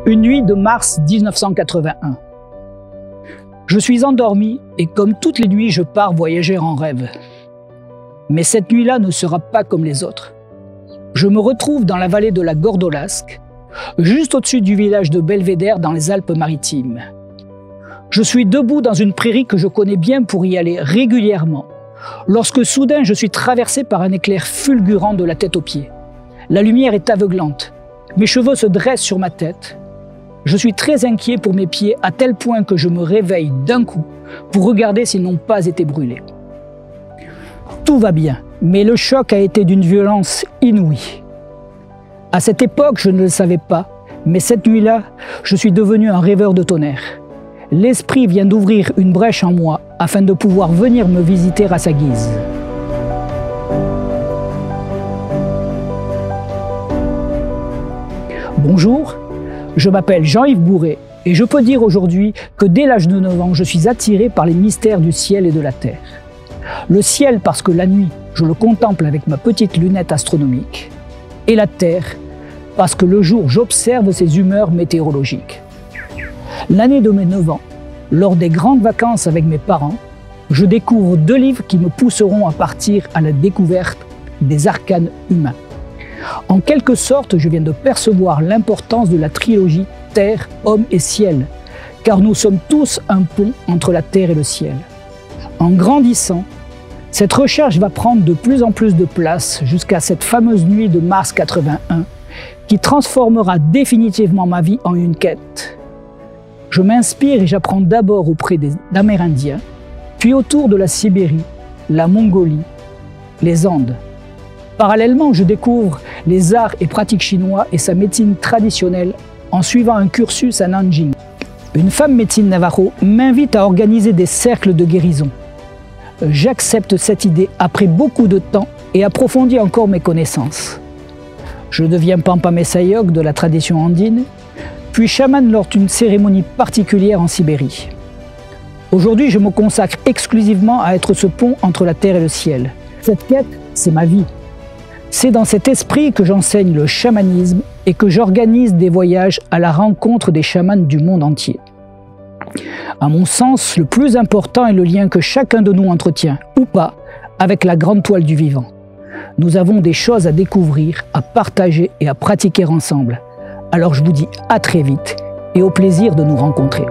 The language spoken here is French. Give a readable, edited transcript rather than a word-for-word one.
Une nuit de mars 1981. Je suis endormi et comme toutes les nuits, je pars voyager en rêve. Mais cette nuit-là ne sera pas comme les autres. Je me retrouve dans la vallée de la Gordolasque, juste au-dessus du village de Belvédère dans les Alpes-Maritimes. Je suis debout dans une prairie que je connais bien pour y aller régulièrement, lorsque soudain je suis traversé par un éclair fulgurant de la tête aux pieds. La lumière est aveuglante, mes cheveux se dressent sur ma tête. Je suis très inquiet pour mes pieds à tel point que je me réveille d'un coup pour regarder s'ils n'ont pas été brûlés. Tout va bien, mais le choc a été d'une violence inouïe. À cette époque, je ne le savais pas, mais cette nuit-là, je suis devenu un rêveur de tonnerre. L'esprit vient d'ouvrir une brèche en moi afin de pouvoir venir me visiter à sa guise. Bonjour, je m'appelle Jean-Yves Bourré et je peux dire aujourd'hui que dès l'âge de 9 ans, je suis attiré par les mystères du ciel et de la terre. Le ciel parce que la nuit, je le contemple avec ma petite lunette astronomique, et la terre parce que le jour, j'observe ses humeurs météorologiques. L'année de mes 9 ans, lors des grandes vacances avec mes parents, je découvre 2 livres qui me pousseront à partir à la découverte des arcanes humains. En quelque sorte, je viens de percevoir l'importance de la trilogie Terre, Homme et Ciel, car nous sommes tous un pont entre la terre et le ciel. En grandissant, cette recherche va prendre de plus en plus de place jusqu'à cette fameuse nuit de mars 81 qui transformera définitivement ma vie en une quête. Je m'inspire et j'apprends d'abord auprès des Amérindiens, puis autour de la Sibérie, la Mongolie, les Andes. Parallèlement, je découvre les arts et pratiques chinois et sa médecine traditionnelle en suivant un cursus à Nanjing. Une femme médecine Navajo m'invite à organiser des cercles de guérison. J'accepte cette idée après beaucoup de temps et approfondis encore mes connaissances. Je deviens Pampa Messayog de la tradition andine, puis chaman lors d'une cérémonie particulière en Sibérie. Aujourd'hui, je me consacre exclusivement à être ce pont entre la terre et le ciel. Cette quête, c'est ma vie. C'est dans cet esprit que j'enseigne le chamanisme et que j'organise des voyages à la rencontre des chamans du monde entier. À mon sens, le plus important est le lien que chacun de nous entretient, ou pas, avec la grande toile du vivant. Nous avons des choses à découvrir, à partager et à pratiquer ensemble. Alors je vous dis à très vite et au plaisir de nous rencontrer.